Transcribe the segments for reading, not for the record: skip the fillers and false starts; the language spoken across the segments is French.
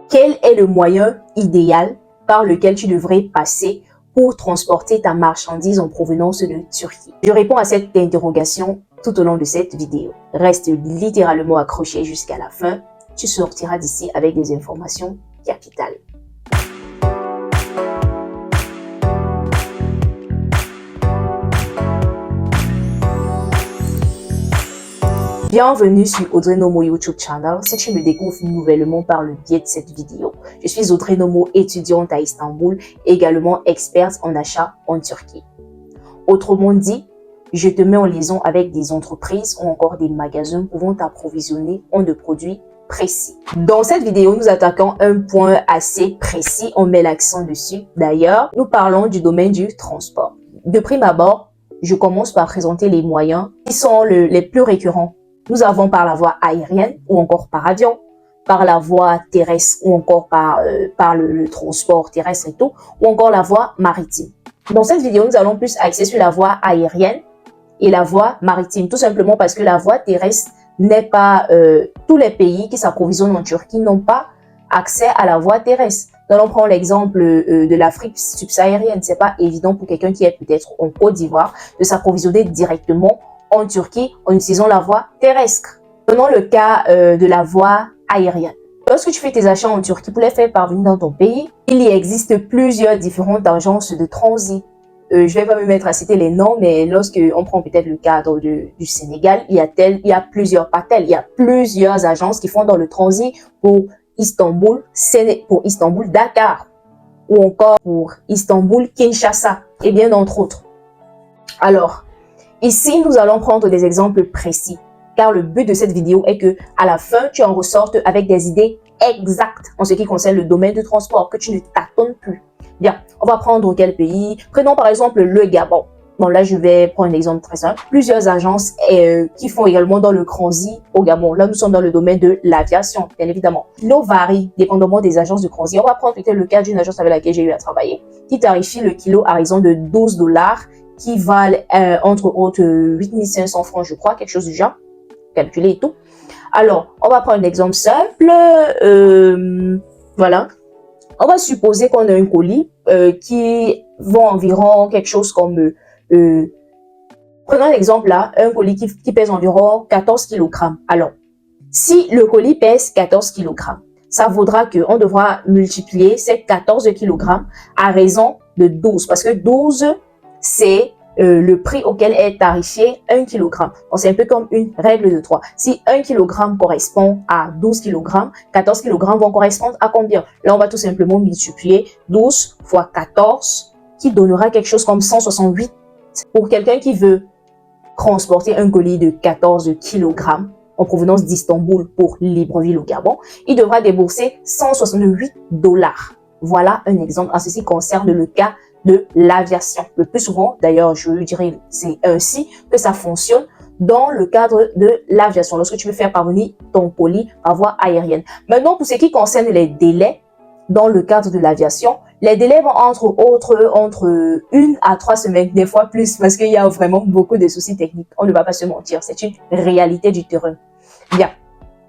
Quel est le moyen idéal par lequel tu devrais passer pour transporter ta marchandise en provenance de Turquie? Je réponds à cette interrogation tout au long de cette vidéo. Reste littéralement accroché jusqu'à la fin. Tu sortiras d'ici avec des informations capitales. Bienvenue sur Audrey Nomo YouTube Channel. Si tu me découvres nouvellement par le biais de cette vidéo, je suis Audrey Nomo, étudiante à Istanbul, également experte en achat en Turquie. Autrement dit, je te mets en liaison avec des entreprises ou encore des magasins pouvant t'approvisionner en de produits précis. Dans cette vidéo, nous attaquons un point assez précis, on met l'accent dessus. D'ailleurs, nous parlons du domaine du transport. De prime abord, je commence par présenter les moyens qui sont les plus récurrents. Nous avons par la voie aérienne ou encore par avion, par la voie terrestre ou encore par le transport terrestre et tout, ou encore la voie maritime. Dans cette vidéo, nous allons plus axer sur la voie aérienne et la voie maritime, tout simplement parce que la voie terrestre n'est pas... tous les pays qui s'approvisionnent en Turquie n'ont pas accès à la voie terrestre. Donc, on prend l'exemple de l'Afrique subsaharienne. C'est pas évident pour quelqu'un qui est peut-être en Côte d'Ivoire de s'approvisionner directement en Turquie en utilisant la voie terrestre. Prenons le cas de la voie aérienne. Lorsque tu fais tes achats en Turquie pour les faire parvenir dans ton pays, il y existe plusieurs différentes agences de transit. Je vais pas me mettre à citer les noms, mais lorsque on prend peut-être le cadre du Sénégal, il y a plusieurs agences qui font dans le transit pour Istanbul, Dakar, ou encore pour Istanbul, Kinshasa, et bien entre autres. Alors, ici, nous allons prendre des exemples précis, car le but de cette vidéo est que, à la fin, tu en ressortes avec des idées exactes en ce qui concerne le domaine du transport, que tu ne tâtonnes plus. Bien, on va prendre quel pays? Prenons par exemple le Gabon. Bon, là, je vais prendre un exemple très simple. Plusieurs agences qui font également dans le transit au Gabon. Là, nous sommes dans le domaine de l'aviation, bien évidemment. L'eau varie dépendamment des agences de transit. On va prendre peut-être le cas d'une agence avec laquelle j'ai eu à travailler, qui tarifie le kilo à raison de 12 $, qui valent entre autres 8500 francs, je crois, quelque chose du genre, calculé et tout. Alors, on va prendre un exemple simple. Voilà. On va supposer qu'on a un colis qui vaut environ quelque chose comme... prenons l'exemple là, un colis qui pèse environ 14 kg. Alors, si le colis pèse 14 kg, ça vaudra qu'on devra multiplier ces 14 kg à raison de 12. Parce que 12, c'est le prix auquel est tarifié 1 kg. Donc, c'est un peu comme une règle de 3. Si 1 kg correspond à 12 kg, 14 kg vont correspondre à combien? Là, on va tout simplement multiplier 12 fois 14, qui donnera quelque chose comme 168. Pour quelqu'un qui veut transporter un colis de 14 kg en provenance d'Istanbul pour Libreville au Gabon, il devra débourser 168 $. Voilà un exemple en ce qui concerne le cas de l'aviation. Le plus souvent, d'ailleurs, je dirais c'est ainsi que ça fonctionne dans le cadre de l'aviation, lorsque tu veux faire parvenir ton colis par voie aérienne. Maintenant, pour ce qui concerne les délais dans le cadre de l'aviation, les délais vont entre 1 à 3 semaines, des fois plus, parce qu'il y a vraiment beaucoup de soucis techniques. On ne va pas se mentir, c'est une réalité du terrain. Bien,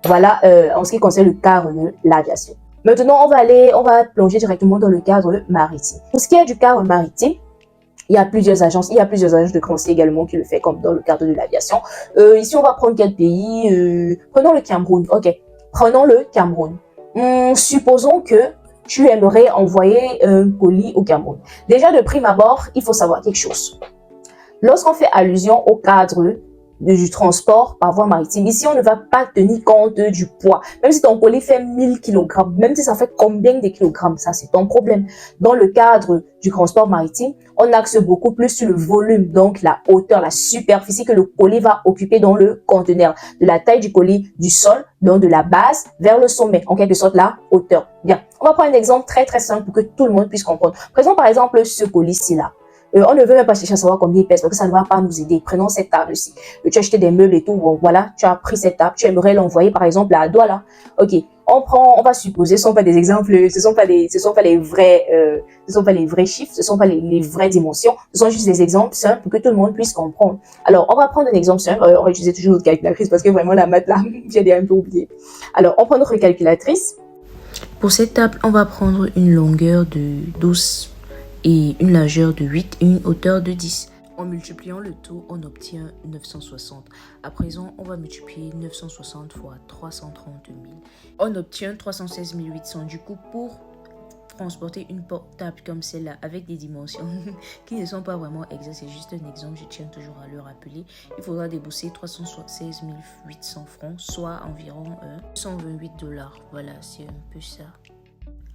voilà en ce qui concerne le cadre de l'aviation. Maintenant, on va plonger directement dans le cadre maritime. Pour ce qui est du cadre maritime, il y a plusieurs agences de transit également qui le font comme dans le cadre de l'aviation. Ici, on va prendre quel pays? Prenons le Cameroun. Ok, prenons le Cameroun. Supposons que tu aimerais envoyer un colis au Cameroun. Déjà, de prime abord, il faut savoir quelque chose. Lorsqu'on fait allusion au cadre du transport par voie maritime, ici, on ne va pas tenir compte du poids. Même si ton colis fait 1000 kg, même si ça fait combien de kilogrammes, ça, c'est ton problème. Dans le cadre du transport maritime, on axe beaucoup plus sur le volume, donc la hauteur, la superficie que le colis va occuper dans le conteneur, de la taille du colis du sol, donc de la base vers le sommet, en quelque sorte la hauteur. Bien, on va prendre un exemple très très simple pour que tout le monde puisse comprendre. Prenons par exemple ce colis-ci là. On ne veut même pas chercher à savoir combien il pèse parce que ça ne va pas nous aider. Prenons cette table-ci. Tu as acheté des meubles et tout. Bon, voilà, tu as pris cette table. Tu aimerais l'envoyer par exemple à Douala. Ok, on va supposer, ce ne sont pas des exemples, ce sont pas les vrais chiffres, ce ne sont pas les vraies dimensions. Ce sont juste des exemples simples pour que tout le monde puisse comprendre. Alors, on va prendre un exemple simple. On va utiliser toujours notre calculatrice parce que vraiment la maths là, j'ai un peu oublié. Alors, on prend notre calculatrice. Pour cette table, on va prendre une longueur de 12 et une largeur de 8 et une hauteur de 10. En multipliant le tout, on obtient 960. À présent, on va multiplier 960 fois 330 000. On obtient 316 800. Du coup, pour transporter une portable comme celle-là avec des dimensions qui ne sont pas vraiment exactes, c'est juste un exemple, je tiens toujours à le rappeler, il faudra débourser 376 800 francs, soit environ 128 $. Voilà, c'est un peu ça.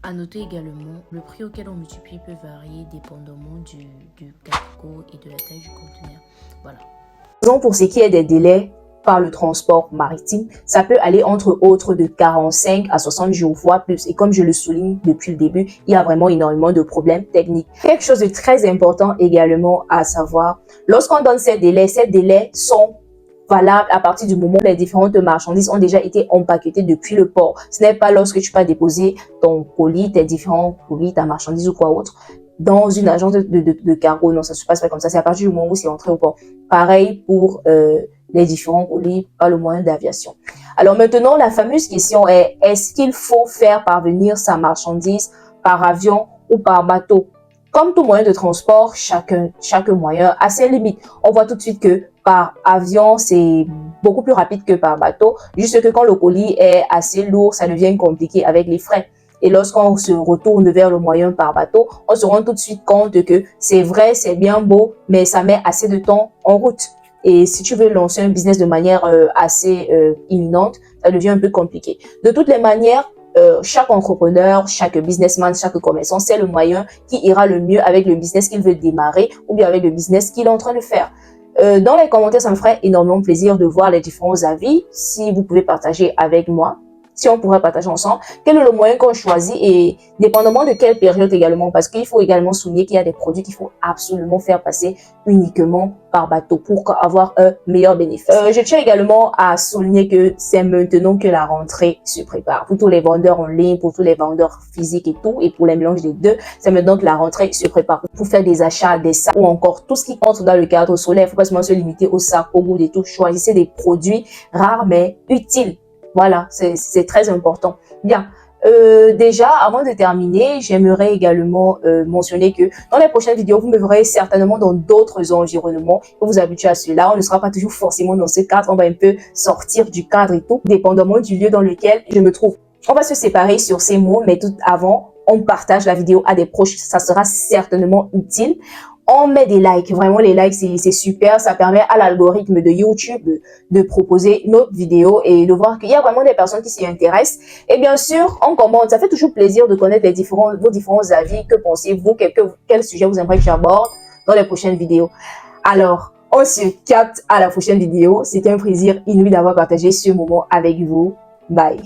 À noter également, le prix auquel on multiplie peut varier dépendamment du cargo et de la taille du conteneur. Voilà. Pour ce qui est des délais par le transport maritime, ça peut aller entre autres de 45 à 60 jours, voire plus. Et comme je le souligne depuis le début, il y a vraiment énormément de problèmes techniques. Quelque chose de très important également à savoir, lorsqu'on donne ces délais sont valables à partir du moment où les différentes marchandises ont déjà été empaquetées depuis le port. Ce n'est pas lorsque tu vas déposer ton colis, tes différents colis, ta marchandise ou quoi autre, dans une agence de cargo. Non, ça se passe pas comme ça. C'est à partir du moment où c'est entré au port. Pareil pour les différents colis par le moyen d'aviation. Alors maintenant, la fameuse question est, est-ce qu'il faut faire parvenir sa marchandise par avion ou par bateau? Comme tout moyen de transport, chaque moyen a ses limites. On voit tout de suite que par avion, c'est beaucoup plus rapide que par bateau. Juste que quand le colis est assez lourd, ça devient compliqué avec les frais. Et lorsqu'on se retourne vers le moyen par bateau, on se rend tout de suite compte que c'est vrai, c'est bien beau, mais ça met assez de temps en route. Et si tu veux lancer un business de manière assez imminente, ça devient un peu compliqué. De toutes les manières, chaque entrepreneur, chaque businessman, chaque commerçant, c'est le moyen qui ira le mieux avec le business qu'il veut démarrer ou bien avec le business qu'il est en train de faire. Dans les commentaires, ça me ferait énormément plaisir de voir les différents avis. Si vous pouvez partager avec moi, si on pourrait partager ensemble, quel est le moyen qu'on choisit et dépendamment de quelle période également, parce qu'il faut également souligner qu'il y a des produits qu'il faut absolument faire passer uniquement par bateau pour avoir un meilleur bénéfice. Je tiens également à souligner que c'est maintenant que la rentrée se prépare. Pour tous les vendeurs en ligne, pour tous les vendeurs physiques et tout, et pour les mélanges des deux, c'est maintenant que la rentrée se prépare. Pour faire des achats, des sacs ou encore tout ce qui entre dans le cadre solaire, il ne faut pas seulement se limiter au sac, au goût et tout. Choisissez des produits rares mais utiles. Voilà, c'est très important. Bien, déjà, avant de terminer, j'aimerais également mentionner que dans les prochaines vidéos, vous me verrez certainement dans d'autres environnements. Vous vous habituez à cela. On ne sera pas toujours forcément dans ce cadre. On va un peu sortir du cadre et tout, dépendamment du lieu dans lequel je me trouve. On va se séparer sur ces mots, mais tout avant, on partage la vidéo à des proches. Ça sera certainement utile. On met des likes, vraiment les likes c'est super, ça permet à l'algorithme de YouTube de proposer notre vidéo et de voir qu'il y a vraiment des personnes qui s'y intéressent. Et bien sûr, on commente, ça fait toujours plaisir de connaître vos différents avis, que pensez-vous, quel sujet vous aimeriez que j'aborde dans les prochaines vidéos. Alors, on se capte à la prochaine vidéo, c'était un plaisir inouï d'avoir partagé ce moment avec vous, bye.